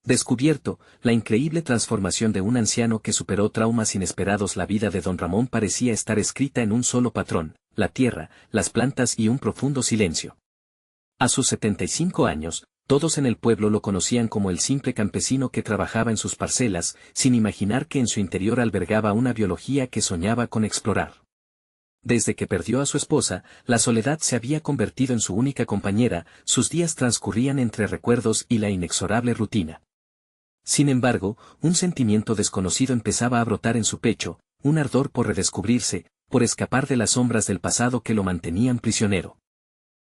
Descubierto, la increíble transformación de un anciano que superó traumas inesperados. La vida de don Ramón parecía estar escrita en un solo patrón: la tierra, las plantas y un profundo silencio. A sus 75 años, todos en el pueblo lo conocían como el simple campesino que trabajaba en sus parcelas, sin imaginar que en su interior albergaba una biología que soñaba con explorar. Desde que perdió a su esposa, la soledad se había convertido en su única compañera. Sus días transcurrían entre recuerdos y la inexorable rutina. Sin embargo, un sentimiento desconocido empezaba a brotar en su pecho, un ardor por redescubrirse, por escapar de las sombras del pasado que lo mantenían prisionero.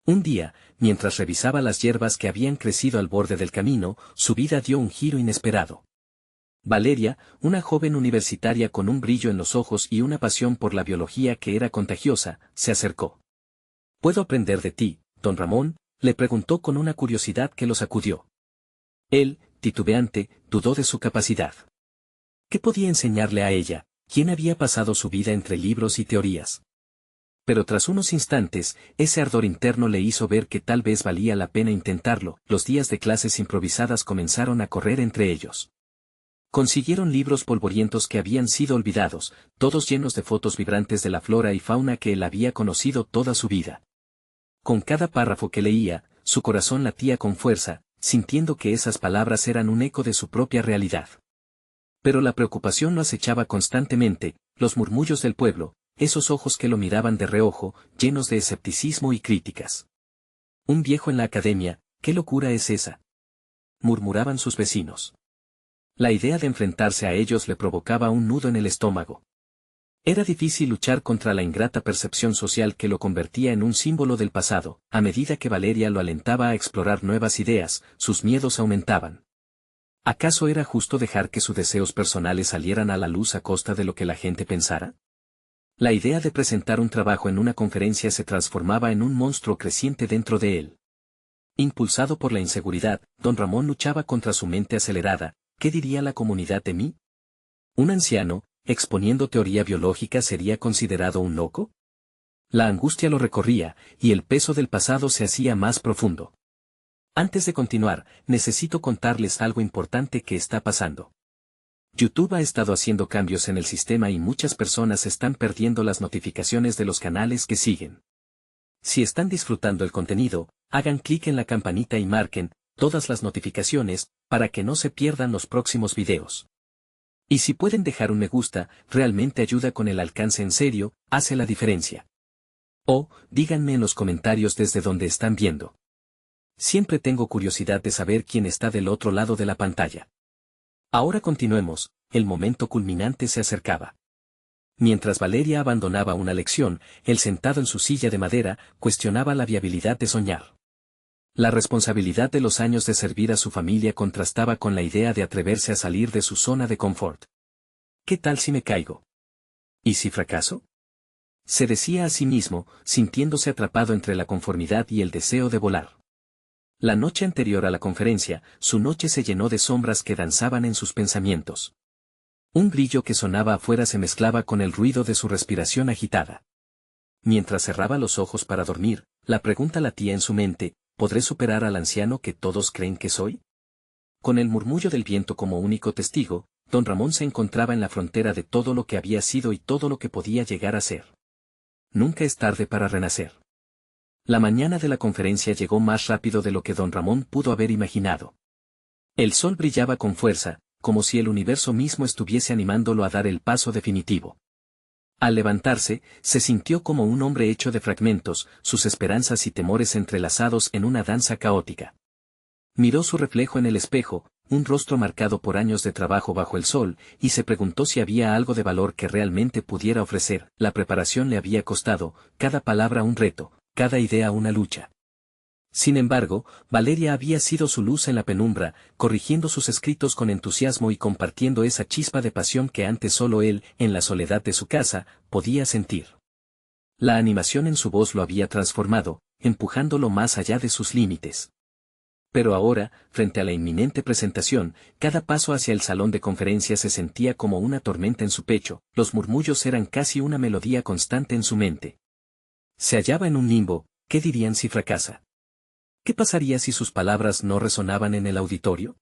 Un día, mientras revisaba las hierbas que habían crecido al borde del camino, su vida dio un giro inesperado. Valeria, una joven universitaria con un brillo en los ojos y una pasión por la biología que era contagiosa, se acercó. ¿Puedo aprender de ti, don Ramón?, le preguntó con una curiosidad que lo sacudió. Él, titubeante, dudó de su capacidad. ¿Qué podía enseñarle a ella, quien había pasado su vida entre libros y teorías? Pero tras unos instantes, ese ardor interno le hizo ver que tal vez valía la pena intentarlo. Los días de clases improvisadas comenzaron a correr entre ellos. Consiguieron libros polvorientos que habían sido olvidados, todos llenos de fotos vibrantes de la flora y fauna que él había conocido toda su vida. Con cada párrafo que leía, su corazón latía con fuerza, sintiendo que esas palabras eran un eco de su propia realidad. Pero la preocupación lo acechaba constantemente: los murmullos del pueblo, esos ojos que lo miraban de reojo, llenos de escepticismo y críticas. Un viejo en la academia, ¿qué locura es esa?, murmuraban sus vecinos. La idea de enfrentarse a ellos le provocaba un nudo en el estómago. Era difícil luchar contra la ingrata percepción social que lo convertía en un símbolo del pasado. A medida que Valeria lo alentaba a explorar nuevas ideas, sus miedos aumentaban. ¿Acaso era justo dejar que sus deseos personales salieran a la luz a costa de lo que la gente pensara? La idea de presentar un trabajo en una conferencia se transformaba en un monstruo creciente dentro de él. Impulsado por la inseguridad, don Ramón luchaba contra su mente acelerada. ¿Qué diría la comunidad de mí? ¿Un anciano, exponiendo teoría biológica, sería considerado un loco? La angustia lo recorría, y el peso del pasado se hacía más profundo. Antes de continuar, necesito contarles algo importante que está pasando. YouTube ha estado haciendo cambios en el sistema y muchas personas están perdiendo las notificaciones de los canales que siguen. Si están disfrutando el contenido, hagan clic en la campanita y marquen todas las notificaciones, para que no se pierdan los próximos videos. Y si pueden dejar un me gusta, realmente ayuda con el alcance. En serio, hace la diferencia. O, díganme en los comentarios desde donde están viendo. Siempre tengo curiosidad de saber quién está del otro lado de la pantalla. Ahora continuemos, el momento culminante se acercaba. Mientras Valeria abandonaba una lección, él, sentado en su silla de madera, cuestionaba la viabilidad de soñar. La responsabilidad de los años de servir a su familia contrastaba con la idea de atreverse a salir de su zona de confort. ¿Qué tal si me caigo? ¿Y si fracaso?, se decía a sí mismo, sintiéndose atrapado entre la conformidad y el deseo de volar. La noche anterior a la conferencia, su noche se llenó de sombras que danzaban en sus pensamientos. Un grillo que sonaba afuera se mezclaba con el ruido de su respiración agitada. Mientras cerraba los ojos para dormir, la pregunta latía en su mente: ¿podré superar al anciano que todos creen que soy? Con el murmullo del viento como único testigo, don Ramón se encontraba en la frontera de todo lo que había sido y todo lo que podía llegar a ser. Nunca es tarde para renacer. La mañana de la conferencia llegó más rápido de lo que don Ramón pudo haber imaginado. El sol brillaba con fuerza, como si el universo mismo estuviese animándolo a dar el paso definitivo. Al levantarse, se sintió como un hombre hecho de fragmentos, sus esperanzas y temores entrelazados en una danza caótica. Miró su reflejo en el espejo, un rostro marcado por años de trabajo bajo el sol, y se preguntó si había algo de valor que realmente pudiera ofrecer. La preparación le había costado, cada palabra un reto, cada idea una lucha. Sin embargo, Valeria había sido su luz en la penumbra, corrigiendo sus escritos con entusiasmo y compartiendo esa chispa de pasión que antes solo él, en la soledad de su casa, podía sentir. La animación en su voz lo había transformado, empujándolo más allá de sus límites. Pero ahora, frente a la inminente presentación, cada paso hacia el salón de conferencias se sentía como una tormenta en su pecho. Los murmullos eran casi una melodía constante en su mente. Se hallaba en un limbo. ¿Qué dirían si fracasa? ¿Qué pasaría si sus palabras no resonaban en el auditorio?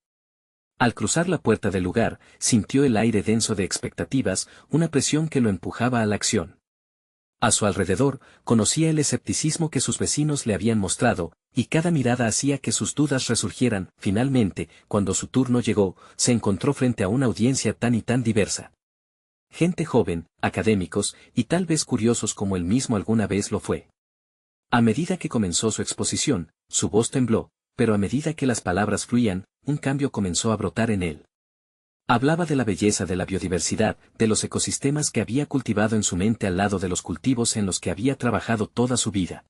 Al cruzar la puerta del lugar, sintió el aire denso de expectativas, una presión que lo empujaba a la acción. A su alrededor, conocía el escepticismo que sus vecinos le habían mostrado, y cada mirada hacía que sus dudas resurgieran. Finalmente, cuando su turno llegó, se encontró frente a una audiencia tan y tan diversa. Gente joven, académicos, y tal vez curiosos como él mismo alguna vez lo fue. A medida que comenzó su exposición, su voz tembló, pero a medida que las palabras fluían, un cambio comenzó a brotar en él. Hablaba de la belleza de la biodiversidad, de los ecosistemas que había cultivado en su mente al lado de los cultivos en los que había trabajado toda su vida.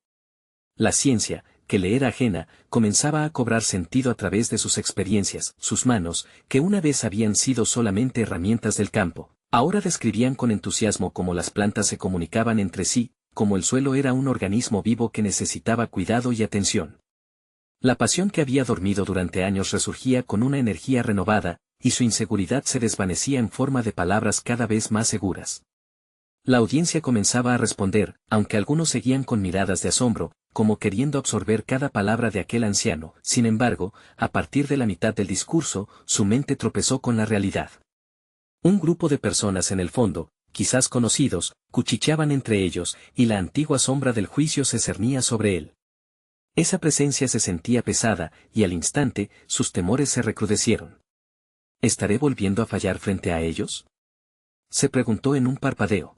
La ciencia, que le era ajena, comenzaba a cobrar sentido a través de sus experiencias. Sus manos, que una vez habían sido solamente herramientas del campo, ahora describían con entusiasmo cómo las plantas se comunicaban entre sí, cómo el suelo era un organismo vivo que necesitaba cuidado y atención. La pasión que había dormido durante años resurgía con una energía renovada, y su inseguridad se desvanecía en forma de palabras cada vez más seguras. La audiencia comenzaba a responder, aunque algunos seguían con miradas de asombro, como queriendo absorber cada palabra de aquel anciano. Sin embargo, a partir de la mitad del discurso, su mente tropezó con la realidad. Un grupo de personas en el fondo, quizás conocidos, cuchicheaban entre ellos, y la antigua sombra del juicio se cernía sobre él. Esa presencia se sentía pesada, y al instante, sus temores se recrudecieron. ¿Estaré volviendo a fallar frente a ellos? Se preguntó en un parpadeo.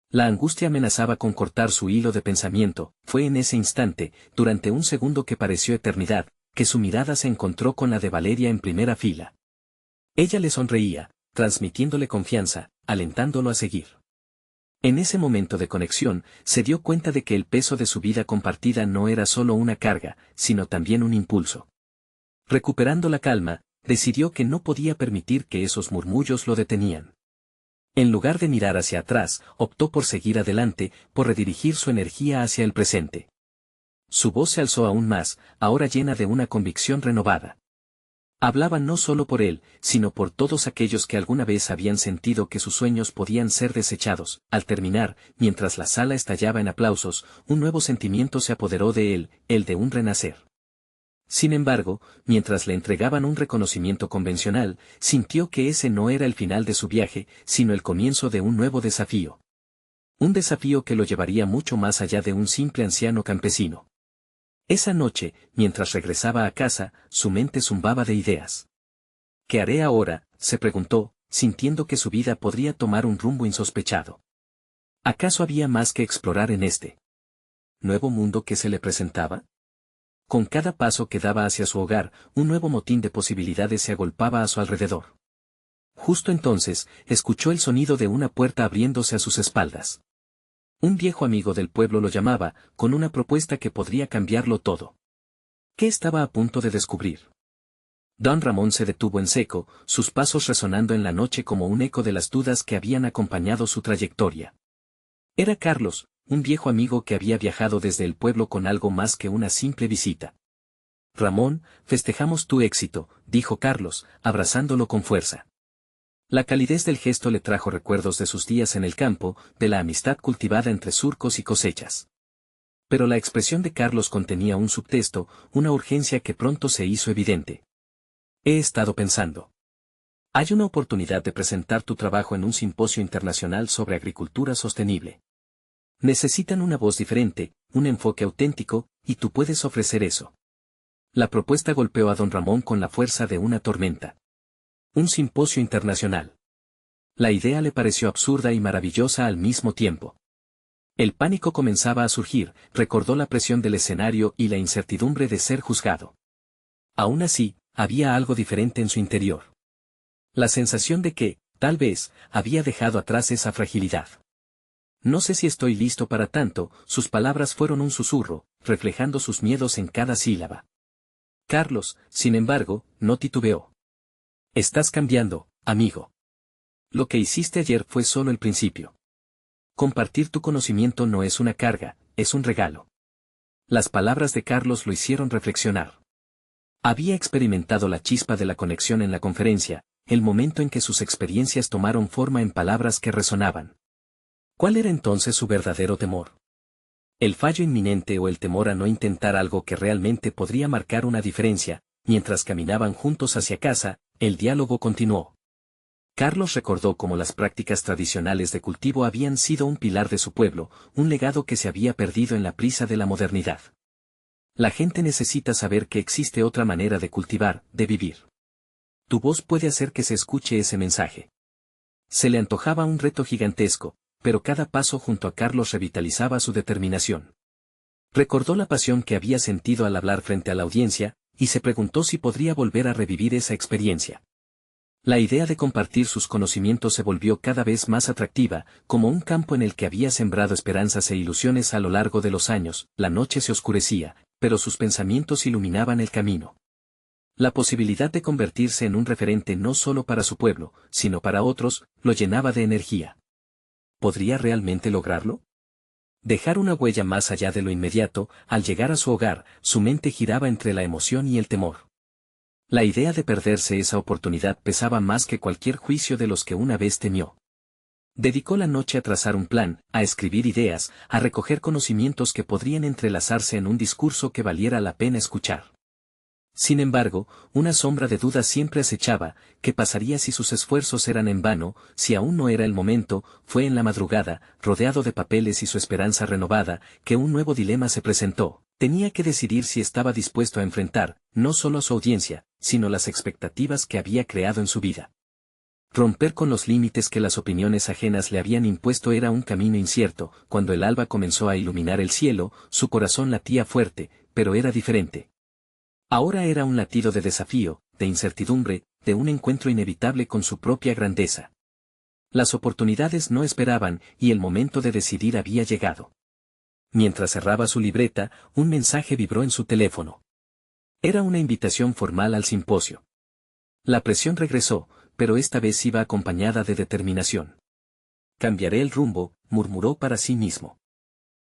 La angustia amenazaba con cortar su hilo de pensamiento. Fue en ese instante, durante un segundo que pareció eternidad, que su mirada se encontró con la de Valeria en primera fila. Ella le sonreía, transmitiéndole confianza, alentándolo a seguir. En ese momento de conexión, se dio cuenta de que el peso de su vida compartida no era solo una carga, sino también un impulso. Recuperando la calma, decidió que no podía permitir que esos murmullos lo detenían. En lugar de mirar hacia atrás, optó por seguir adelante, por redirigir su energía hacia el presente. Su voz se alzó aún más, ahora llena de una convicción renovada. Hablaba no solo por él, sino por todos aquellos que alguna vez habían sentido que sus sueños podían ser desechados. Al terminar, mientras la sala estallaba en aplausos, un nuevo sentimiento se apoderó de él, el de un renacer. Sin embargo, mientras le entregaban un reconocimiento convencional, sintió que ese no era el final de su viaje, sino el comienzo de un nuevo desafío. Un desafío que lo llevaría mucho más allá de un simple anciano campesino. Esa noche, mientras regresaba a casa, su mente zumbaba de ideas. ¿Qué haré ahora?, se preguntó, sintiendo que su vida podría tomar un rumbo insospechado. ¿Acaso había más que explorar en este nuevo mundo que se le presentaba? Con cada paso que daba hacia su hogar, un nuevo motín de posibilidades se agolpaba a su alrededor. Justo entonces, escuchó el sonido de una puerta abriéndose a sus espaldas. Un viejo amigo del pueblo lo llamaba, con una propuesta que podría cambiarlo todo. ¿Qué estaba a punto de descubrir? Don Ramón se detuvo en seco, sus pasos resonando en la noche como un eco de las dudas que habían acompañado su trayectoria. Era Carlos, un viejo amigo que había viajado desde el pueblo con algo más que una simple visita. Ramón, festejamos tu éxito, dijo Carlos, abrazándolo con fuerza. La calidez del gesto le trajo recuerdos de sus días en el campo, de la amistad cultivada entre surcos y cosechas. Pero la expresión de Carlos contenía un subtexto, una urgencia que pronto se hizo evidente. He estado pensando. Hay una oportunidad de presentar tu trabajo en un simposio internacional sobre agricultura sostenible. Necesitan una voz diferente, un enfoque auténtico, y tú puedes ofrecer eso. La propuesta golpeó a don Ramón con la fuerza de una tormenta. Un simposio internacional. La idea le pareció absurda y maravillosa al mismo tiempo. El pánico comenzaba a surgir, recordó la presión del escenario y la incertidumbre de ser juzgado. Aún así, había algo diferente en su interior. La sensación de que, tal vez, había dejado atrás esa fragilidad. No sé si estoy listo para tanto, sus palabras fueron un susurro, reflejando sus miedos en cada sílaba. Carlos, sin embargo, no titubeó. Estás cambiando, amigo. Lo que hiciste ayer fue solo el principio. Compartir tu conocimiento no es una carga, es un regalo. Las palabras de Carlos lo hicieron reflexionar. Había experimentado la chispa de la conexión en la conferencia, el momento en que sus experiencias tomaron forma en palabras que resonaban. ¿Cuál era entonces su verdadero temor? ¿El fallo inminente o el temor a no intentar algo que realmente podría marcar una diferencia? Mientras caminaban juntos hacia casa, El diálogo continuó. Carlos recordó cómo las prácticas tradicionales de cultivo habían sido un pilar de su pueblo, un legado que se había perdido en la prisa de la modernidad. La gente necesita saber que existe otra manera de cultivar, de vivir. Tu voz puede hacer que se escuche ese mensaje. Se le antojaba un reto gigantesco, pero cada paso junto a Carlos revitalizaba su determinación. Recordó la pasión que había sentido al hablar frente a la audiencia, y se preguntó si podría volver a revivir esa experiencia. La idea de compartir sus conocimientos se volvió cada vez más atractiva, como un campo en el que había sembrado esperanzas e ilusiones a lo largo de los años. La noche se oscurecía, pero sus pensamientos iluminaban el camino. La posibilidad de convertirse en un referente no solo para su pueblo, sino para otros, lo llenaba de energía. ¿Podría realmente lograrlo? Dejar una huella más allá de lo inmediato. Al llegar a su hogar, su mente giraba entre la emoción y el temor. La idea de perderse esa oportunidad pesaba más que cualquier juicio de los que una vez temió. Dedicó la noche a trazar un plan, a escribir ideas, a recoger conocimientos que podrían entrelazarse en un discurso que valiera la pena escuchar. Sin embargo, una sombra de duda siempre acechaba. ¿Qué pasaría si sus esfuerzos eran en vano? Si aún no era el momento? Fue en la madrugada, rodeado de papeles y su esperanza renovada, que un nuevo dilema se presentó. Tenía que decidir si estaba dispuesto a enfrentar, no solo a su audiencia, sino las expectativas que había creado en su vida. Romper con los límites que las opiniones ajenas le habían impuesto era un camino incierto. Cuando el alba comenzó a iluminar el cielo, su corazón latía fuerte, pero era diferente. Ahora era un latido de desafío, de incertidumbre, de un encuentro inevitable con su propia grandeza. Las oportunidades no esperaban, y el momento de decidir había llegado. Mientras cerraba su libreta, un mensaje vibró en su teléfono. Era una invitación formal al simposio. La presión regresó, pero esta vez iba acompañada de determinación. «Cambiaré el rumbo», murmuró para sí mismo.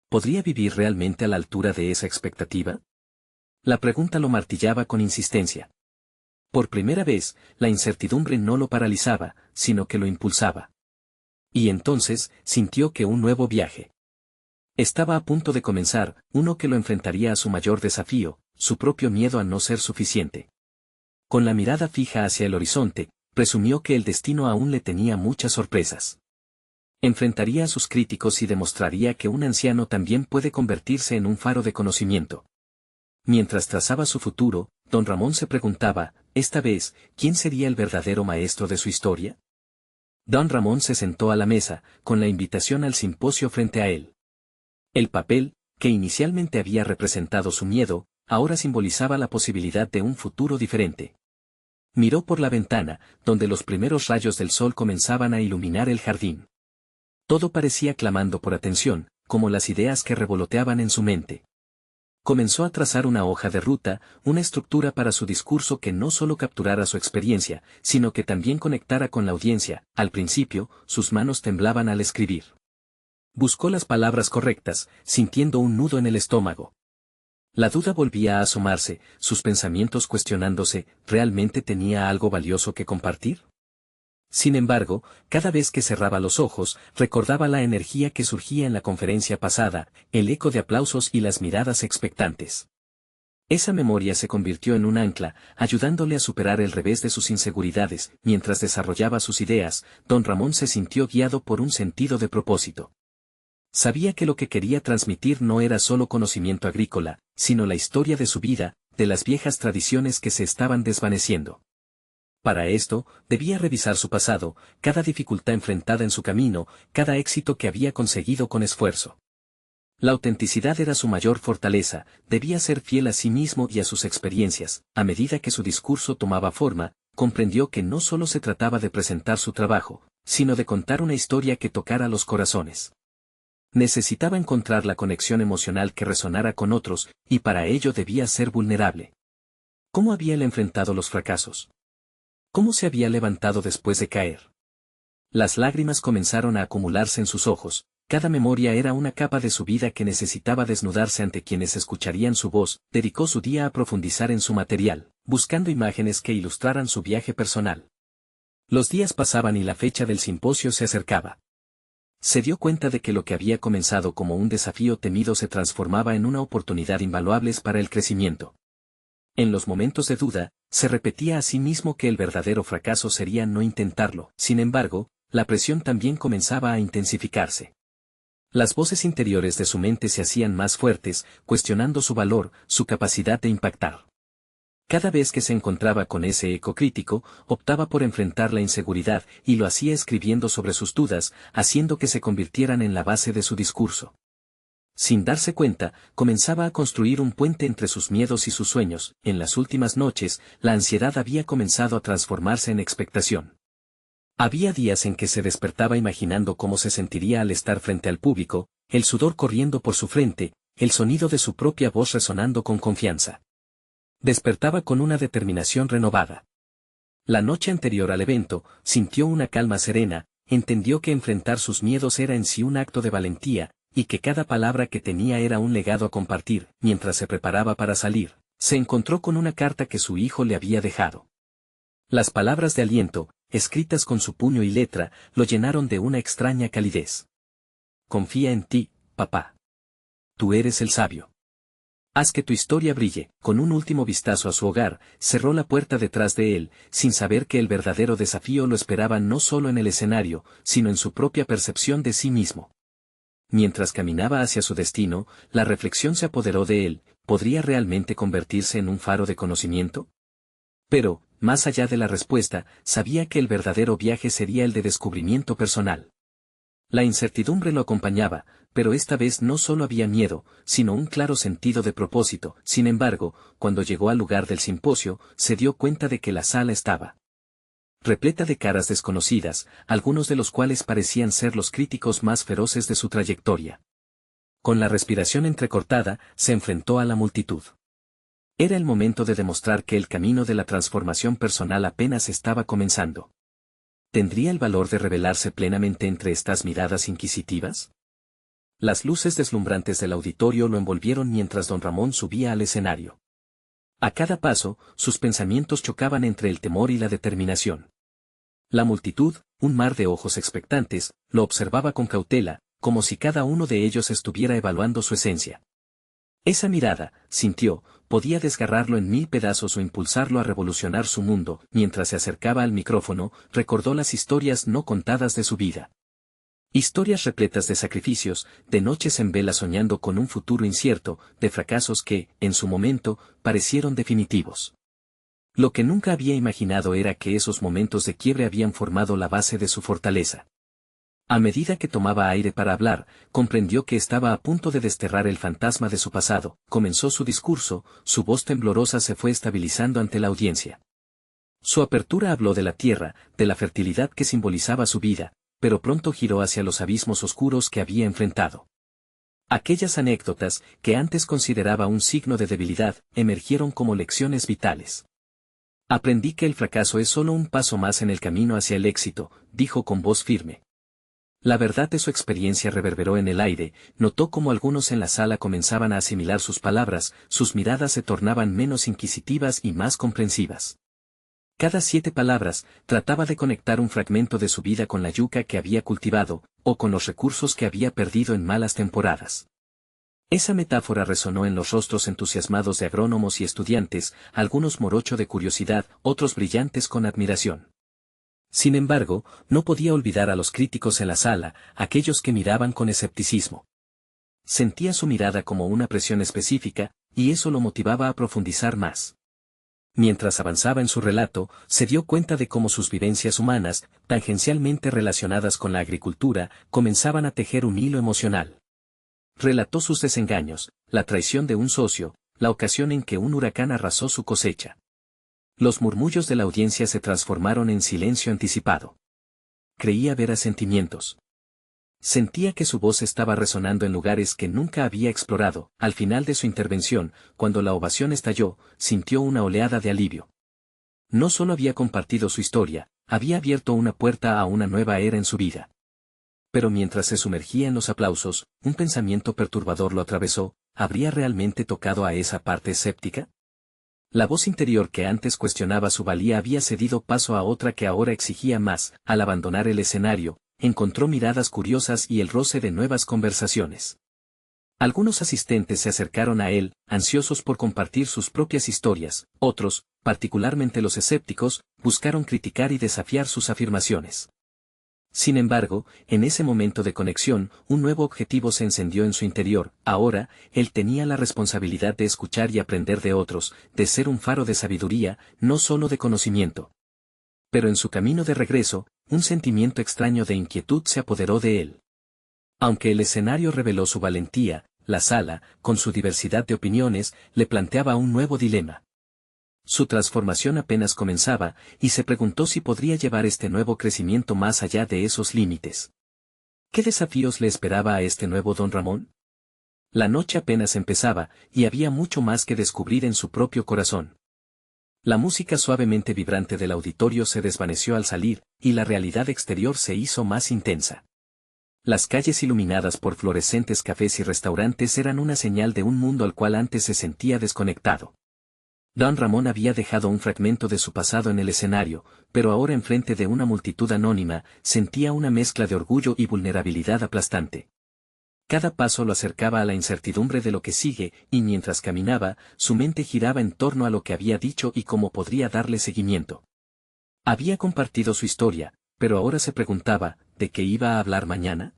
¿Podría vivir realmente a la altura de esa expectativa? La pregunta lo martillaba con insistencia. Por primera vez, la incertidumbre no lo paralizaba, sino que lo impulsaba. Y entonces, sintió que un nuevo viaje estaba a punto de comenzar, uno que lo enfrentaría a su mayor desafío, su propio miedo a no ser suficiente. Con la mirada fija hacia el horizonte, presumió que el destino aún le tenía muchas sorpresas. Enfrentaría a sus críticos y demostraría que un anciano también puede convertirse en un faro de conocimiento. Mientras trazaba su futuro, don Ramón se preguntaba, esta vez, ¿quién sería el verdadero maestro de su historia? Don Ramón se sentó a la mesa, con la invitación al simposio frente a él. El papel, que inicialmente había representado su miedo, ahora simbolizaba la posibilidad de un futuro diferente. Miró por la ventana, donde los primeros rayos del sol comenzaban a iluminar el jardín. Todo parecía clamando por atención, como las ideas que revoloteaban en su mente. Comenzó a trazar una hoja de ruta, una estructura para su discurso que no solo capturara su experiencia, sino que también conectara con la audiencia. Al principio, sus manos temblaban al escribir. Buscó las palabras correctas, sintiendo un nudo en el estómago. La duda volvía a asomarse, sus pensamientos cuestionándose, ¿realmente tenía algo valioso que compartir? Sin embargo, cada vez que cerraba los ojos, recordaba la energía que surgía en la conferencia pasada, el eco de aplausos y las miradas expectantes. Esa memoria se convirtió en un ancla, ayudándole a superar el revés de sus inseguridades. Mientras desarrollaba sus ideas, don Ramón se sintió guiado por un sentido de propósito. Sabía que lo que quería transmitir no era solo conocimiento agrícola, sino la historia de su vida, de las viejas tradiciones que se estaban desvaneciendo. Para esto, debía revisar su pasado, cada dificultad enfrentada en su camino, cada éxito que había conseguido con esfuerzo. La autenticidad era su mayor fortaleza, debía ser fiel a sí mismo y a sus experiencias. A medida que su discurso tomaba forma, comprendió que no solo se trataba de presentar su trabajo, sino de contar una historia que tocara los corazones. Necesitaba encontrar la conexión emocional que resonara con otros, y para ello debía ser vulnerable. ¿Cómo había él enfrentado los fracasos? ¿Cómo se había levantado después de caer? Las lágrimas comenzaron a acumularse en sus ojos, cada memoria era una capa de su vida que necesitaba desnudarse ante quienes escucharían su voz. Dedicó su día a profundizar en su material, buscando imágenes que ilustraran su viaje personal. Los días pasaban y la fecha del simposio se acercaba. Se dio cuenta de que lo que había comenzado como un desafío temido se transformaba en una oportunidad invaluable para el crecimiento. En los momentos de duda, se repetía a sí mismo que el verdadero fracaso sería no intentarlo. Sin embargo, la presión también comenzaba a intensificarse. Las voces interiores de su mente se hacían más fuertes, cuestionando su valor, su capacidad de impactar. Cada vez que se encontraba con ese eco crítico, optaba por enfrentar la inseguridad, y lo hacía escribiendo sobre sus dudas, haciendo que se convirtieran en la base de su discurso. Sin darse cuenta, comenzaba a construir un puente entre sus miedos y sus sueños. En las últimas noches, la ansiedad había comenzado a transformarse en expectación. Había días en que se despertaba imaginando cómo se sentiría al estar frente al público, el sudor corriendo por su frente, el sonido de su propia voz resonando con confianza. Despertaba con una determinación renovada. La noche anterior al evento, sintió una calma serena, entendió que enfrentar sus miedos era en sí un acto de valentía, y que cada palabra que tenía era un legado a compartir. Mientras se preparaba para salir, se encontró con una carta que su hijo le había dejado. Las palabras de aliento, escritas con su puño y letra, lo llenaron de una extraña calidez. Confía en ti, papá. Tú eres el sabio. Haz que tu historia brille. Con un último vistazo a su hogar, cerró la puerta detrás de él, sin saber que el verdadero desafío lo esperaba no solo en el escenario, sino en su propia percepción de sí mismo. Mientras caminaba hacia su destino, la reflexión se apoderó de él. ¿Podría realmente convertirse en un faro de conocimiento? Pero, más allá de la respuesta, sabía que el verdadero viaje sería el de descubrimiento personal. La incertidumbre lo acompañaba, pero esta vez no solo había miedo, sino un claro sentido de propósito. Sin embargo, cuando llegó al lugar del simposio, se dio cuenta de que la sala estaba repleta de caras desconocidas, algunos de los cuales parecían ser los críticos más feroces de su trayectoria. Con la respiración entrecortada, se enfrentó a la multitud. Era el momento de demostrar que el camino de la transformación personal apenas estaba comenzando. ¿Tendría el valor de revelarse plenamente entre estas miradas inquisitivas? Las luces deslumbrantes del auditorio lo envolvieron mientras don Ramón subía al escenario. A cada paso, sus pensamientos chocaban entre el temor y la determinación. La multitud, un mar de ojos expectantes, lo observaba con cautela, como si cada uno de ellos estuviera evaluando su esencia. Esa mirada, sintió, podía desgarrarlo en 1000 pedazos o impulsarlo a revolucionar su mundo. Mientras se acercaba al micrófono, recordó las historias no contadas de su vida. Historias repletas de sacrificios, de noches en vela soñando con un futuro incierto, de fracasos que, en su momento, parecieron definitivos. Lo que nunca había imaginado era que esos momentos de quiebre habían formado la base de su fortaleza. A medida que tomaba aire para hablar, comprendió que estaba a punto de desterrar el fantasma de su pasado. Comenzó su discurso, su voz temblorosa se fue estabilizando ante la audiencia. Su apertura habló de la tierra, de la fertilidad que simbolizaba su vida, pero pronto giró hacia los abismos oscuros que había enfrentado. Aquellas anécdotas, que antes consideraba un signo de debilidad, emergieron como lecciones vitales. Aprendí que el fracaso es solo un paso más en el camino hacia el éxito, dijo con voz firme. La verdad de su experiencia reverberó en el aire, notó cómo algunos en la sala comenzaban a asimilar sus palabras, sus miradas se tornaban menos inquisitivas y más comprensivas. Cada 7 palabras, trataba de conectar un fragmento de su vida con la yuca que había cultivado, o con los recursos que había perdido en malas temporadas. Esa metáfora resonó en los rostros entusiasmados de agrónomos y estudiantes, algunos morocho de curiosidad, otros brillantes con admiración. Sin embargo, no podía olvidar a los críticos en la sala, aquellos que miraban con escepticismo. Sentía su mirada como una presión específica, y eso lo motivaba a profundizar más. Mientras avanzaba en su relato, se dio cuenta de cómo sus vivencias humanas, tangencialmente relacionadas con la agricultura, comenzaban a tejer un hilo emocional. Relató sus desengaños, la traición de un socio, la ocasión en que un huracán arrasó su cosecha. Los murmullos de la audiencia se transformaron en silencio anticipado. Creía ver asentimientos. Sentía que su voz estaba resonando en lugares que nunca había explorado. Al final de su intervención, cuando la ovación estalló, sintió una oleada de alivio. No solo había compartido su historia, había abierto una puerta a una nueva era en su vida. Pero mientras se sumergía en los aplausos, un pensamiento perturbador lo atravesó. ¿Habría realmente tocado a esa parte escéptica? La voz interior que antes cuestionaba su valía había cedido paso a otra que ahora exigía más. Al abandonar el escenario, encontró miradas curiosas y el roce de nuevas conversaciones. Algunos asistentes se acercaron a él, ansiosos por compartir sus propias historias, otros, particularmente los escépticos, buscaron criticar y desafiar sus afirmaciones. Sin embargo, en ese momento de conexión, un nuevo objetivo se encendió en su interior. Ahora, él tenía la responsabilidad de escuchar y aprender de otros, de ser un faro de sabiduría, no solo de conocimiento. Pero en su camino de regreso, un sentimiento extraño de inquietud se apoderó de él. Aunque el escenario reveló su valentía, la sala, con su diversidad de opiniones, le planteaba un nuevo dilema. Su transformación apenas comenzaba, y se preguntó si podría llevar este nuevo crecimiento más allá de esos límites. ¿Qué desafíos le esperaba a este nuevo don Ramón? La noche apenas empezaba, y había mucho más que descubrir en su propio corazón. La música suavemente vibrante del auditorio se desvaneció al salir, y la realidad exterior se hizo más intensa. Las calles iluminadas por fluorescentes cafés y restaurantes eran una señal de un mundo al cual antes se sentía desconectado. Don Ramón había dejado un fragmento de su pasado en el escenario, pero ahora enfrente de una multitud anónima, sentía una mezcla de orgullo y vulnerabilidad aplastante. Cada paso lo acercaba a la incertidumbre de lo que sigue, y mientras caminaba, su mente giraba en torno a lo que había dicho y cómo podría darle seguimiento. Había compartido su historia, pero ahora se preguntaba, ¿de qué iba a hablar mañana?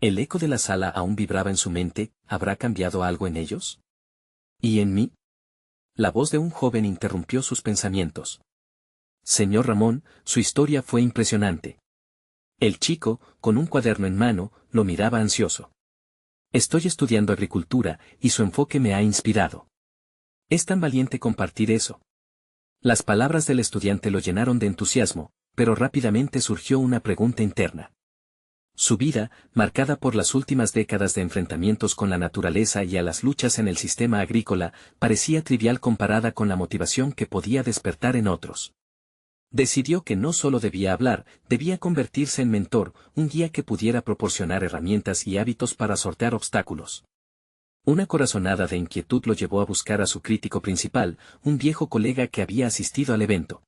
El eco de la sala aún vibraba en su mente, ¿habrá cambiado algo en ellos? ¿Y en mí? La voz de un joven interrumpió sus pensamientos. Señor Ramón, su historia fue impresionante. El chico, con un cuaderno en mano, lo miraba ansioso. Estoy estudiando agricultura, y su enfoque me ha inspirado. Es tan valiente compartir eso. Las palabras del estudiante lo llenaron de entusiasmo, pero rápidamente surgió una pregunta interna. Su vida, marcada por las últimas décadas de enfrentamientos con la naturaleza y a las luchas en el sistema agrícola, parecía trivial comparada con la motivación que podía despertar en otros. Decidió que no solo debía hablar, debía convertirse en mentor, un guía que pudiera proporcionar herramientas y hábitos para sortear obstáculos. Una corazonada de inquietud lo llevó a buscar a su crítico principal, un viejo colega que había asistido al evento.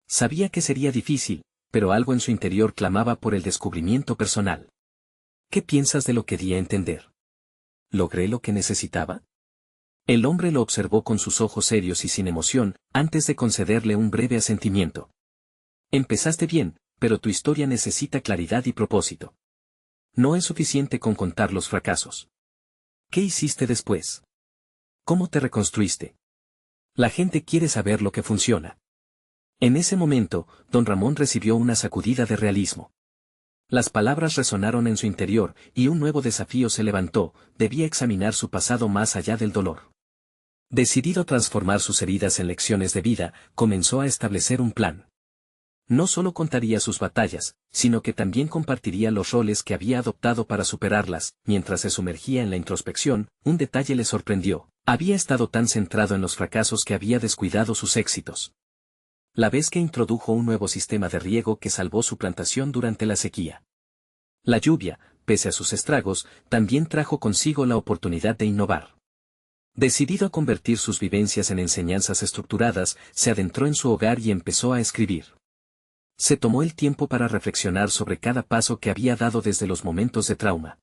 Sabía que sería difícil, pero algo en su interior clamaba por el descubrimiento personal. ¿Qué piensas de lo que di a entender? ¿Logré lo que necesitaba? El hombre lo observó con sus ojos serios y sin emoción, antes de concederle un breve asentimiento. Empezaste bien, pero tu historia necesita claridad y propósito. No es suficiente con contar los fracasos. ¿Qué hiciste después? ¿Cómo te reconstruiste? La gente quiere saber lo que funciona. En ese momento, don Ramón recibió una sacudida de realismo. Las palabras resonaron en su interior, y un nuevo desafío se levantó, debía examinar su pasado más allá del dolor. Decidido a transformar sus heridas en lecciones de vida, comenzó a establecer un plan. No solo contaría sus batallas, sino que también compartiría los roles que había adoptado para superarlas. Mientras se sumergía en la introspección, un detalle le sorprendió. Había estado tan centrado en los fracasos que había descuidado sus éxitos. La vez que introdujo un nuevo sistema de riego que salvó su plantación durante la sequía. La lluvia, pese a sus estragos, también trajo consigo la oportunidad de innovar. Decidido a convertir sus vivencias en enseñanzas estructuradas, se adentró en su hogar y empezó a escribir. Se tomó el tiempo para reflexionar sobre cada paso que había dado desde los momentos de trauma.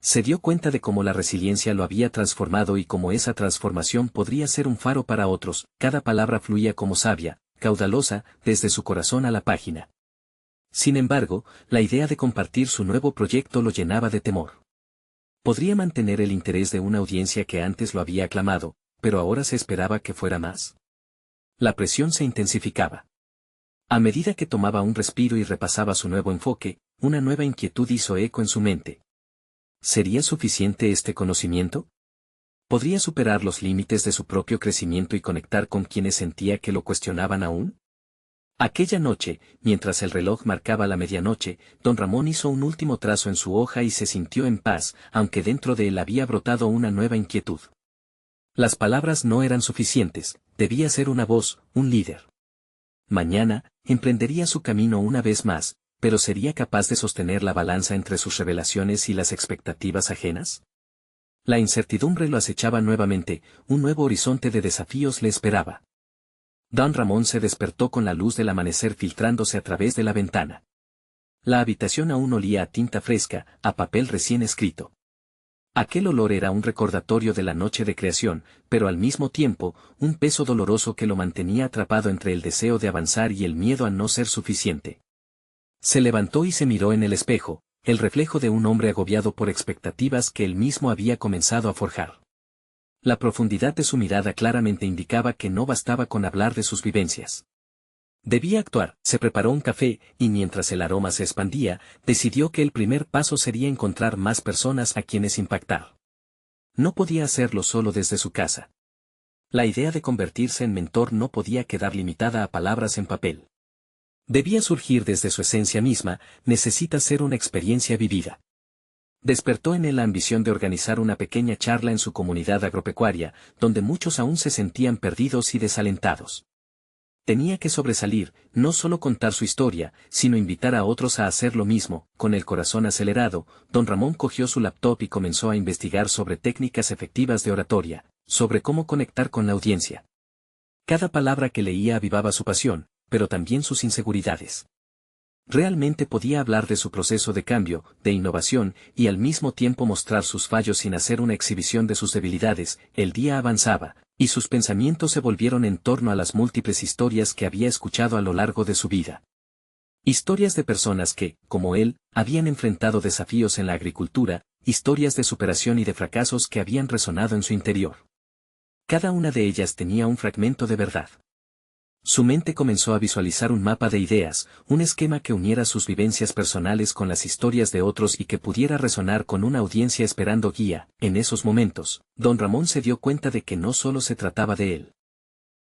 Se dio cuenta de cómo la resiliencia lo había transformado y cómo esa transformación podría ser un faro para otros. Cada palabra fluía como savia, caudalosa, desde su corazón a la página. Sin embargo, la idea de compartir su nuevo proyecto lo llenaba de temor. Podría mantener el interés de una audiencia que antes lo había aclamado, pero ahora se esperaba que fuera más. La presión se intensificaba. A medida que tomaba un respiro y repasaba su nuevo enfoque, una nueva inquietud hizo eco en su mente. ¿Sería suficiente este conocimiento? ¿Podría superar los límites de su propio crecimiento y conectar con quienes sentía que lo cuestionaban aún? Aquella noche, mientras el reloj marcaba la medianoche, don Ramón hizo un último trazo en su hoja y se sintió en paz, aunque dentro de él había brotado una nueva inquietud. Las palabras no eran suficientes, debía ser una voz, un líder. Mañana, emprendería su camino una vez más, pero ¿sería capaz de sostener la balanza entre sus revelaciones y las expectativas ajenas? La incertidumbre lo acechaba nuevamente, un nuevo horizonte de desafíos le esperaba. Don Ramón se despertó con la luz del amanecer filtrándose a través de la ventana. La habitación aún olía a tinta fresca, a papel recién escrito. Aquel olor era un recordatorio de la noche de creación, pero al mismo tiempo, un peso doloroso que lo mantenía atrapado entre el deseo de avanzar y el miedo a no ser suficiente. Se levantó y se miró en el espejo, el reflejo de un hombre agobiado por expectativas que él mismo había comenzado a forjar. La profundidad de su mirada claramente indicaba que no bastaba con hablar de sus vivencias. Debía actuar. Se preparó un café, y mientras el aroma se expandía, decidió que el primer paso sería encontrar más personas a quienes impactar. No podía hacerlo solo desde su casa. La idea de convertirse en mentor no podía quedar limitada a palabras en papel. Debía surgir desde su esencia misma, necesita ser una experiencia vivida. Despertó en él la ambición de organizar una pequeña charla en su comunidad agropecuaria, donde muchos aún se sentían perdidos y desalentados. Tenía que sobresalir, no solo contar su historia, sino invitar a otros a hacer lo mismo. Con el corazón acelerado, don Ramón cogió su laptop y comenzó a investigar sobre técnicas efectivas de oratoria, sobre cómo conectar con la audiencia. Cada palabra que leía avivaba su pasión, pero también sus inseguridades. Realmente podía hablar de su proceso de cambio, de innovación, y al mismo tiempo mostrar sus fallos sin hacer una exhibición de sus debilidades. El día avanzaba, y sus pensamientos se volvieron en torno a las múltiples historias que había escuchado a lo largo de su vida. Historias de personas que, como él, habían enfrentado desafíos en la agricultura, historias de superación y de fracasos que habían resonado en su interior. Cada una de ellas tenía un fragmento de verdad. Su mente comenzó a visualizar un mapa de ideas, un esquema que uniera sus vivencias personales con las historias de otros y que pudiera resonar con una audiencia esperando guía. En esos momentos, don Ramón se dio cuenta de que no solo se trataba de él.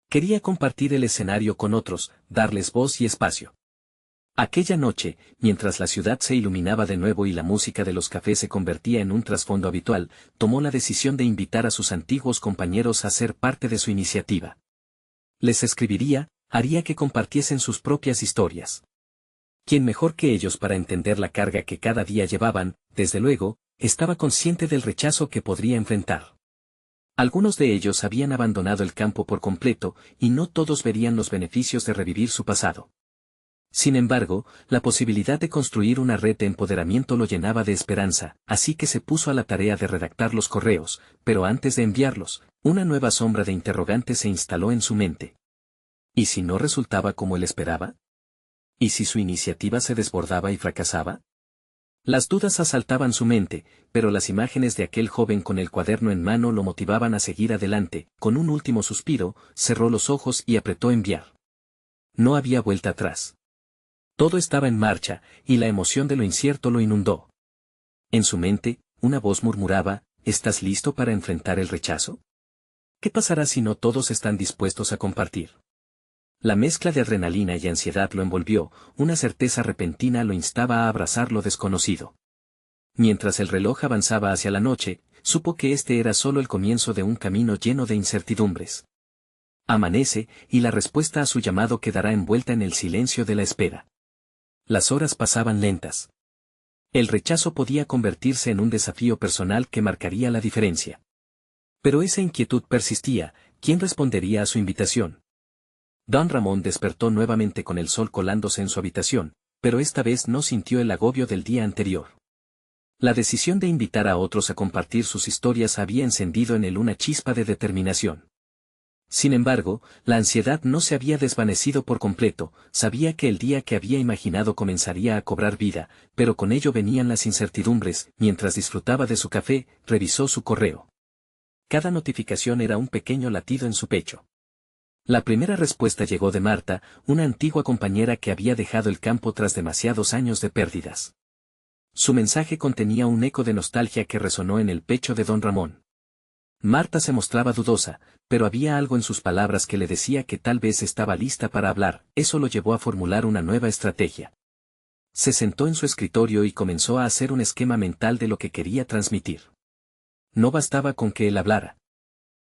Quería compartir el escenario con otros, darles voz y espacio. Aquella noche, mientras la ciudad se iluminaba de nuevo y la música de los cafés se convertía en un trasfondo habitual, tomó la decisión de invitar a sus antiguos compañeros a ser parte de su iniciativa. Les escribiría, haría que compartiesen sus propias historias. ¿Quién mejor que ellos para entender la carga que cada día llevaban? Desde luego, estaba consciente del rechazo que podría enfrentar. Algunos de ellos habían abandonado el campo por completo, y no todos verían los beneficios de revivir su pasado. Sin embargo, la posibilidad de construir una red de empoderamiento lo llenaba de esperanza, así que se puso a la tarea de redactar los correos, pero antes de enviarlos, una nueva sombra de interrogante se instaló en su mente. ¿Y si no resultaba como él esperaba? ¿Y si su iniciativa se desbordaba y fracasaba? Las dudas asaltaban su mente, pero las imágenes de aquel joven con el cuaderno en mano lo motivaban a seguir adelante. Con un último suspiro, cerró los ojos y apretó enviar. No había vuelta atrás. Todo estaba en marcha, y la emoción de lo incierto lo inundó. En su mente, una voz murmuraba, ¿estás listo para enfrentar el rechazo? ¿Qué pasará si no todos están dispuestos a compartir? La mezcla de adrenalina y ansiedad lo envolvió, una certeza repentina lo instaba a abrazar lo desconocido. Mientras el reloj avanzaba hacia la noche, supo que este era solo el comienzo de un camino lleno de incertidumbres. Amanece, y la respuesta a su llamado quedará envuelta en el silencio de la espera. Las horas pasaban lentas. El rechazo podía convertirse en un desafío personal que marcaría la diferencia. Pero esa inquietud persistía. ¿Quién respondería a su invitación? Don Ramón despertó nuevamente con el sol colándose en su habitación, pero esta vez no sintió el agobio del día anterior. La decisión de invitar a otros a compartir sus historias había encendido en él una chispa de determinación. Sin embargo, la ansiedad no se había desvanecido por completo. Sabía que el día que había imaginado comenzaría a cobrar vida, pero con ello venían las incertidumbres. Mientras disfrutaba de su café, revisó su correo. Cada notificación era un pequeño latido en su pecho. La primera respuesta llegó de Marta, una antigua compañera que había dejado el campo tras demasiados años de pérdidas. Su mensaje contenía un eco de nostalgia que resonó en el pecho de don Ramón. Marta se mostraba dudosa, pero había algo en sus palabras que le decía que tal vez estaba lista para hablar. Eso lo llevó a formular una nueva estrategia. Se sentó en su escritorio y comenzó a hacer un esquema mental de lo que quería transmitir. No bastaba con que él hablara.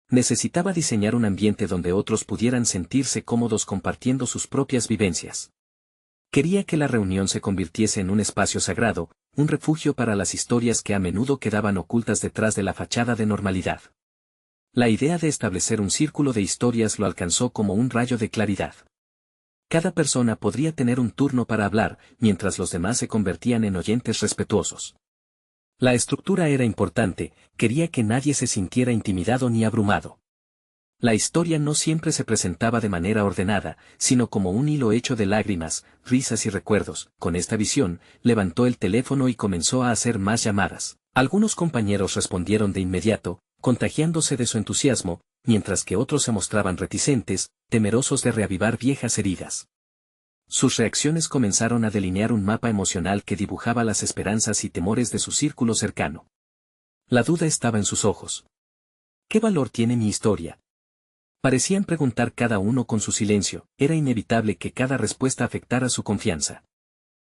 Necesitaba diseñar un ambiente donde otros pudieran sentirse cómodos compartiendo sus propias vivencias. Quería que la reunión se convirtiese en un espacio sagrado, un refugio para las historias que a menudo quedaban ocultas detrás de la fachada de normalidad. La idea de establecer un círculo de historias lo alcanzó como un rayo de claridad. Cada persona podría tener un turno para hablar, mientras los demás se convertían en oyentes respetuosos. La estructura era importante, quería que nadie se sintiera intimidado ni abrumado. La historia no siempre se presentaba de manera ordenada, sino como un hilo hecho de lágrimas, risas y recuerdos. Con esta visión, levantó el teléfono y comenzó a hacer más llamadas. Algunos compañeros respondieron de inmediato, contagiándose de su entusiasmo, mientras que otros se mostraban reticentes, temerosos de reavivar viejas heridas. Sus reacciones comenzaron a delinear un mapa emocional que dibujaba las esperanzas y temores de su círculo cercano. La duda estaba en sus ojos. ¿Qué valor tiene mi historia? Parecían preguntar cada uno con su silencio, era inevitable que cada respuesta afectara su confianza.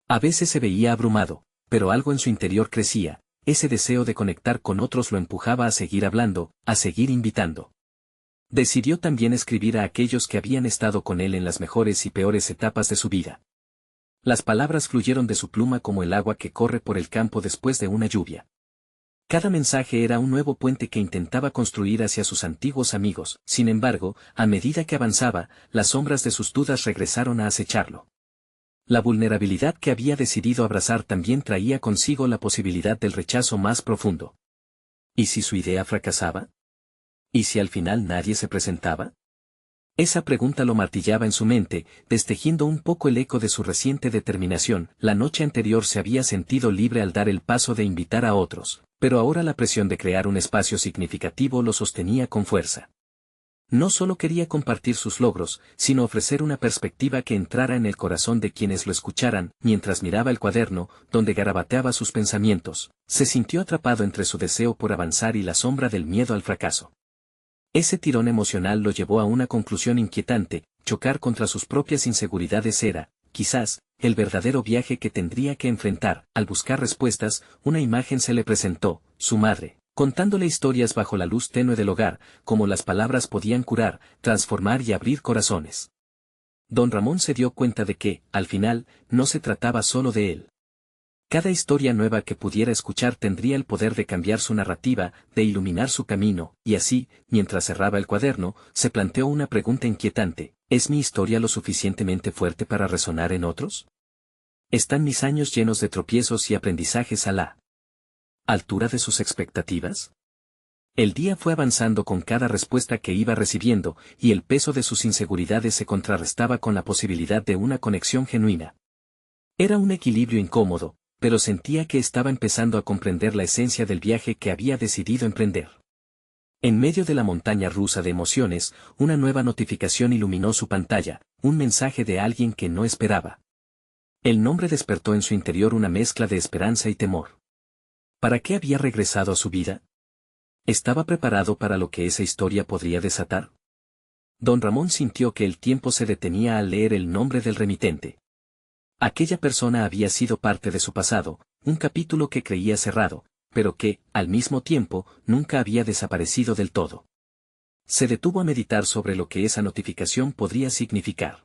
A veces se veía abrumado, pero algo en su interior crecía, ese deseo de conectar con otros lo empujaba a seguir hablando, a seguir invitando. Decidió también escribir a aquellos que habían estado con él en las mejores y peores etapas de su vida. Las palabras fluyeron de su pluma como el agua que corre por el campo después de una lluvia. Cada mensaje era un nuevo puente que intentaba construir hacia sus antiguos amigos. Sin embargo, a medida que avanzaba, las sombras de sus dudas regresaron a acecharlo. La vulnerabilidad que había decidido abrazar también traía consigo la posibilidad del rechazo más profundo. ¿Y si su idea fracasaba? ¿Y si al final nadie se presentaba? Esa pregunta lo martillaba en su mente, destejiendo un poco el eco de su reciente determinación. La noche anterior se había sentido libre al dar el paso de invitar a otros, pero ahora la presión de crear un espacio significativo lo sostenía con fuerza. No solo quería compartir sus logros, sino ofrecer una perspectiva que entrara en el corazón de quienes lo escucharan. Mientras miraba el cuaderno, donde garabateaba sus pensamientos, se sintió atrapado entre su deseo por avanzar y la sombra del miedo al fracaso. Ese tirón emocional lo llevó a una conclusión inquietante: chocar contra sus propias inseguridades era, quizás, el verdadero viaje que tendría que enfrentar. Al buscar respuestas, una imagen se le presentó: su madre, contándole historias bajo la luz tenue del hogar, cómo las palabras podían curar, transformar y abrir corazones. Don Ramón se dio cuenta de que, al final, no se trataba solo de él. Cada historia nueva que pudiera escuchar tendría el poder de cambiar su narrativa, de iluminar su camino, y así, mientras cerraba el cuaderno, se planteó una pregunta inquietante: ¿es mi historia lo suficientemente fuerte para resonar en otros? ¿Están mis años llenos de tropiezos y aprendizajes a la altura de sus expectativas? El día fue avanzando con cada respuesta que iba recibiendo, y el peso de sus inseguridades se contrarrestaba con la posibilidad de una conexión genuina. Era un equilibrio incómodo, pero sentía que estaba empezando a comprender la esencia del viaje que había decidido emprender. En medio de la montaña rusa de emociones, una nueva notificación iluminó su pantalla: un mensaje de alguien que no esperaba. El nombre despertó en su interior una mezcla de esperanza y temor. ¿Para qué había regresado a su vida? ¿Estaba preparado para lo que esa historia podría desatar? Don Ramón sintió que el tiempo se detenía al leer el nombre del remitente. Aquella persona había sido parte de su pasado, un capítulo que creía cerrado, pero que, al mismo tiempo, nunca había desaparecido del todo. Se detuvo a meditar sobre lo que esa notificación podría significar.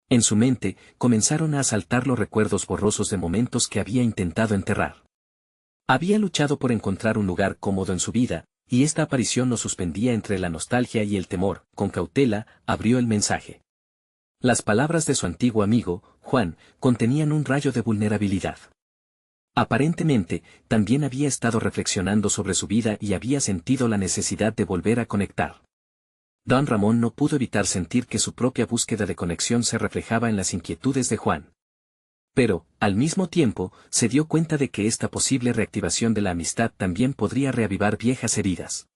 En su mente, comenzaron a asaltar los recuerdos borrosos de momentos que había intentado enterrar. Había luchado por encontrar un lugar cómodo en su vida, y esta aparición lo suspendía entre la nostalgia y el temor. Con cautela, abrió el mensaje. Las palabras de su antiguo amigo, Juan, contenían un rayo de vulnerabilidad. Aparentemente, también había estado reflexionando sobre su vida y había sentido la necesidad de volver a conectar. Don Ramón no pudo evitar sentir que su propia búsqueda de conexión se reflejaba en las inquietudes de Juan. Pero, al mismo tiempo, se dio cuenta de que esta posible reactivación de la amistad también podría reavivar viejas heridas.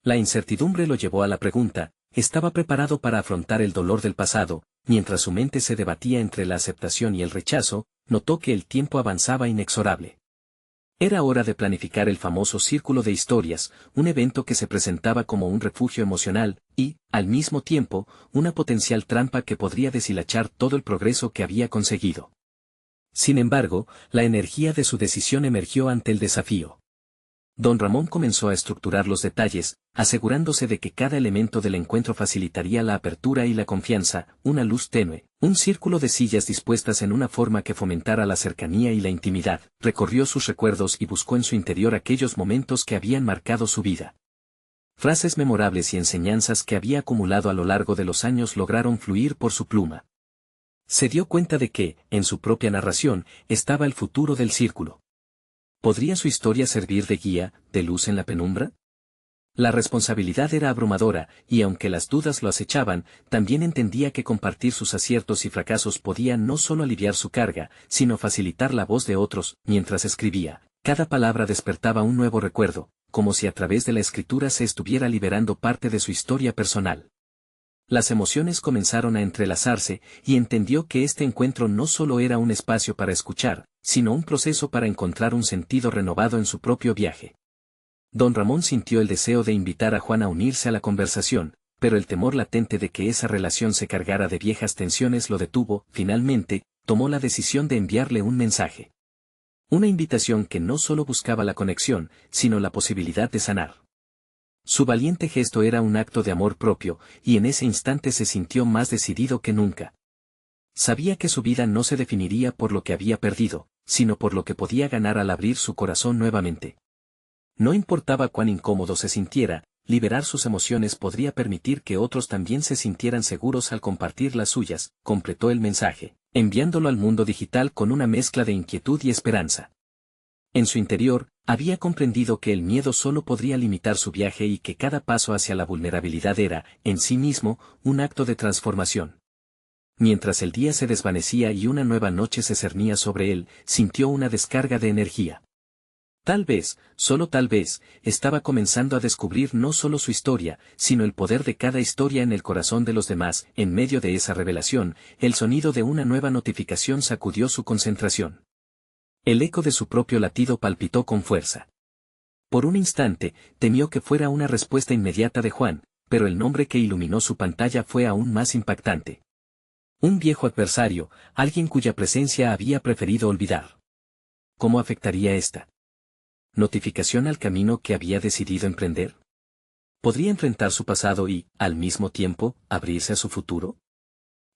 La incertidumbre lo llevó a la pregunta: ¿estaba preparado para afrontar el dolor del pasado? Mientras su mente se debatía entre la aceptación y el rechazo, notó que el tiempo avanzaba inexorable. Era hora de planificar el famoso círculo de historias, un evento que se presentaba como un refugio emocional, y, al mismo tiempo, una potencial trampa que podría deshilachar todo el progreso que había conseguido. Sin embargo, la energía de su decisión emergió ante el desafío. Don Ramón comenzó a estructurar los detalles, asegurándose de que cada elemento del encuentro facilitaría la apertura y la confianza: una luz tenue, un círculo de sillas dispuestas en una forma que fomentara la cercanía y la intimidad. Recorrió sus recuerdos y buscó en su interior aquellos momentos que habían marcado su vida. Frases memorables y enseñanzas que había acumulado a lo largo de los años lograron fluir por su pluma. Se dio cuenta de que, en su propia narración, estaba el futuro del círculo. ¿Podría su historia servir de guía, de luz en la penumbra? La responsabilidad era abrumadora, y aunque las dudas lo acechaban, también entendía que compartir sus aciertos y fracasos podía no solo aliviar su carga, sino facilitar la voz de otros. Mientras escribía, cada palabra despertaba un nuevo recuerdo, como si a través de la escritura se estuviera liberando parte de su historia personal. Las emociones comenzaron a entrelazarse, y entendió que este encuentro no solo era un espacio para escuchar, sino un proceso para encontrar un sentido renovado en su propio viaje. Don Ramón sintió el deseo de invitar a Juan a unirse a la conversación, pero el temor latente de que esa relación se cargara de viejas tensiones lo detuvo. Finalmente, tomó la decisión de enviarle un mensaje. Una invitación que no solo buscaba la conexión, sino la posibilidad de sanar. Su valiente gesto era un acto de amor propio, y en ese instante se sintió más decidido que nunca. Sabía que su vida no se definiría por lo que había perdido, sino por lo que podía ganar al abrir su corazón nuevamente. No importaba cuán incómodo se sintiera, liberar sus emociones podría permitir que otros también se sintieran seguros al compartir las suyas. Completó el mensaje, enviándolo al mundo digital con una mezcla de inquietud y esperanza. En su interior, había comprendido que el miedo solo podría limitar su viaje y que cada paso hacia la vulnerabilidad era, en sí mismo, un acto de transformación. Mientras el día se desvanecía y una nueva noche se cernía sobre él, sintió una descarga de energía. Tal vez, solo tal vez, estaba comenzando a descubrir no solo su historia, sino el poder de cada historia en el corazón de los demás. En medio de esa revelación, el sonido de una nueva notificación sacudió su concentración. El eco de su propio latido palpitó con fuerza. Por un instante, temió que fuera una respuesta inmediata de Juan, pero el nombre que iluminó su pantalla fue aún más impactante. Un viejo adversario, alguien cuya presencia había preferido olvidar. ¿Cómo afectaría esta notificación al camino que había decidido emprender? ¿Podría enfrentar su pasado y, al mismo tiempo, abrirse a su futuro?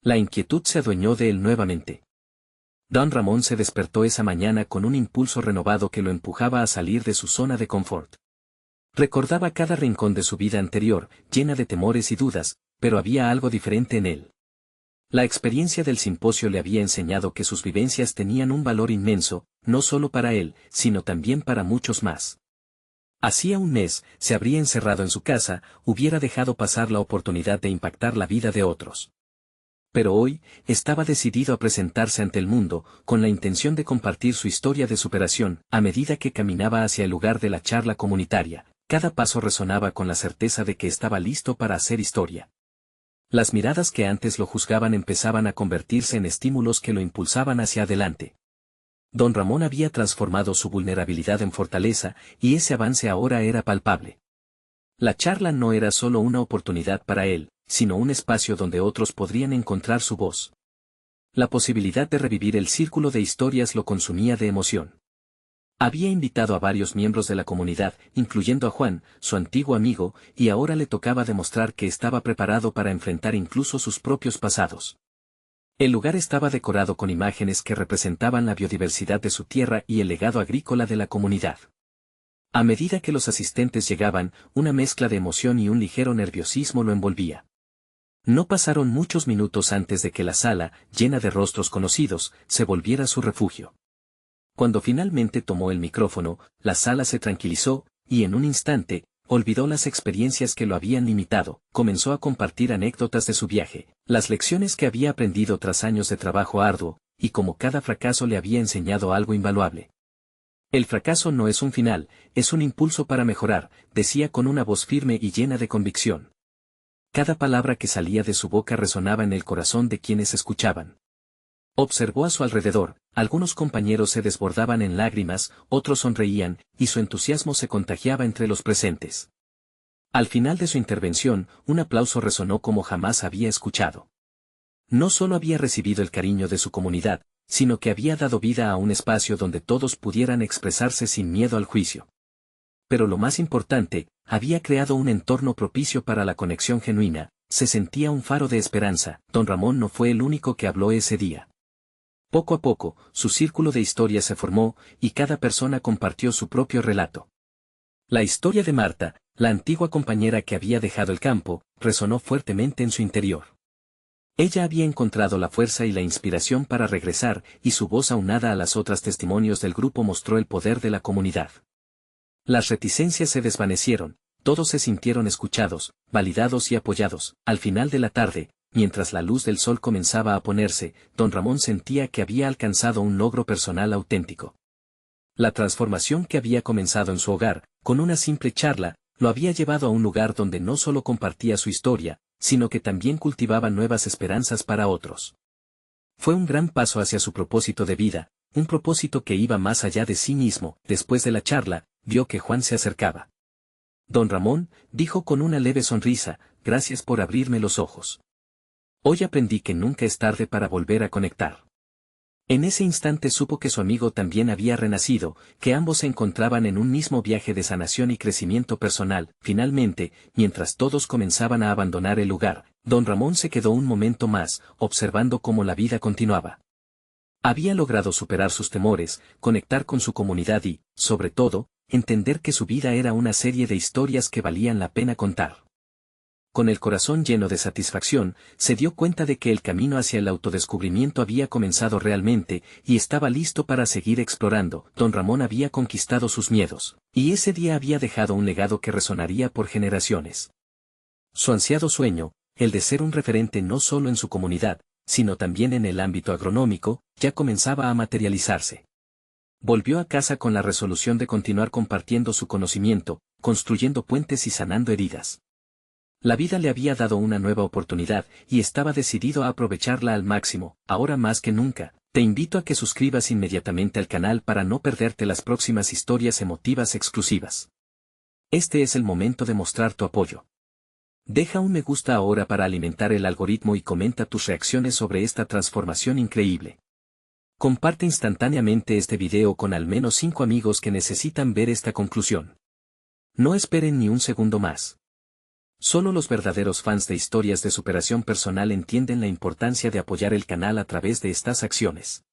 La inquietud se adueñó de él nuevamente. Don Ramón se despertó esa mañana con un impulso renovado que lo empujaba a salir de su zona de confort. Recordaba cada rincón de su vida anterior, llena de temores y dudas, pero había algo diferente en él. La experiencia del simposio le había enseñado que sus vivencias tenían un valor inmenso, no solo para él, sino también para muchos más. Hacía un mes, se habría encerrado en su casa, hubiera dejado pasar la oportunidad de impactar la vida de otros. Pero hoy, estaba decidido a presentarse ante el mundo, con la intención de compartir su historia de superación. A medida que caminaba hacia el lugar de la charla comunitaria, cada paso resonaba con la certeza de que estaba listo para hacer historia. Las miradas que antes lo juzgaban empezaban a convertirse en estímulos que lo impulsaban hacia adelante. Don Ramón había transformado su vulnerabilidad en fortaleza, y ese avance ahora era palpable. La charla no era solo una oportunidad para él, sino un espacio donde otros podrían encontrar su voz. La posibilidad de revivir el círculo de historias lo consumía de emoción. Había invitado a varios miembros de la comunidad, incluyendo a Juan, su antiguo amigo, y ahora le tocaba demostrar que estaba preparado para enfrentar incluso sus propios pasados. El lugar estaba decorado con imágenes que representaban la biodiversidad de su tierra y el legado agrícola de la comunidad. A medida que los asistentes llegaban, una mezcla de emoción y un ligero nerviosismo lo envolvía. No pasaron muchos minutos antes de que la sala, llena de rostros conocidos, se volviera su refugio. Cuando finalmente tomó el micrófono, la sala se tranquilizó, y en un instante, olvidó las experiencias que lo habían limitado. Comenzó a compartir anécdotas de su viaje, las lecciones que había aprendido tras años de trabajo arduo, y cómo cada fracaso le había enseñado algo invaluable. El fracaso no es un final, es un impulso para mejorar, decía con una voz firme y llena de convicción. Cada palabra que salía de su boca resonaba en el corazón de quienes escuchaban. Observó a su alrededor, algunos compañeros se desbordaban en lágrimas, otros sonreían, y su entusiasmo se contagiaba entre los presentes. Al final de su intervención, un aplauso resonó como jamás había escuchado. No solo había recibido el cariño de su comunidad, sino que había dado vida a un espacio donde todos pudieran expresarse sin miedo al juicio. Pero lo más importante, había creado un entorno propicio para la conexión genuina. Se sentía un faro de esperanza. Don Ramón no fue el único que habló ese día. Poco a poco, su círculo de historias se formó, y cada persona compartió su propio relato. La historia de Marta, la antigua compañera que había dejado el campo, resonó fuertemente en su interior. Ella había encontrado la fuerza y la inspiración para regresar, y su voz aunada a las otras testimonios del grupo mostró el poder de la comunidad. Las reticencias se desvanecieron, todos se sintieron escuchados, validados y apoyados. Al final de la tarde, mientras la luz del sol comenzaba a ponerse, don Ramón sentía que había alcanzado un logro personal auténtico. La transformación que había comenzado en su hogar, con una simple charla, lo había llevado a un lugar donde no solo compartía su historia, sino que también cultivaba nuevas esperanzas para otros. Fue un gran paso hacia su propósito de vida, un propósito que iba más allá de sí mismo. Después de la charla, vio que Juan se acercaba. Don Ramón, dijo con una leve sonrisa, gracias por abrirme los ojos. Hoy aprendí que nunca es tarde para volver a conectar. En ese instante supo que su amigo también había renacido, que ambos se encontraban en un mismo viaje de sanación y crecimiento personal. Finalmente, mientras todos comenzaban a abandonar el lugar, don Ramón se quedó un momento más, observando cómo la vida continuaba. Había logrado superar sus temores, conectar con su comunidad y, sobre todo, entender que su vida era una serie de historias que valían la pena contar. Con el corazón lleno de satisfacción, se dio cuenta de que el camino hacia el autodescubrimiento había comenzado realmente, y estaba listo para seguir explorando. Don Ramón había conquistado sus miedos, y ese día había dejado un legado que resonaría por generaciones. Su ansiado sueño, el de ser un referente no solo en su comunidad, sino también en el ámbito agronómico, ya comenzaba a materializarse. Volvió a casa con la resolución de continuar compartiendo su conocimiento, construyendo puentes y sanando heridas. La vida le había dado una nueva oportunidad, y estaba decidido a aprovecharla al máximo. Ahora más que nunca, te invito a que suscribas inmediatamente al canal para no perderte las próximas historias emotivas exclusivas. Este es el momento de mostrar tu apoyo. Deja un me gusta ahora para alimentar el algoritmo y comenta tus reacciones sobre esta transformación increíble. Comparte instantáneamente este video con al menos 5 amigos que necesitan ver esta conclusión. No esperen ni un segundo más. Solo los verdaderos fans de historias de superación personal entienden la importancia de apoyar el canal a través de estas acciones.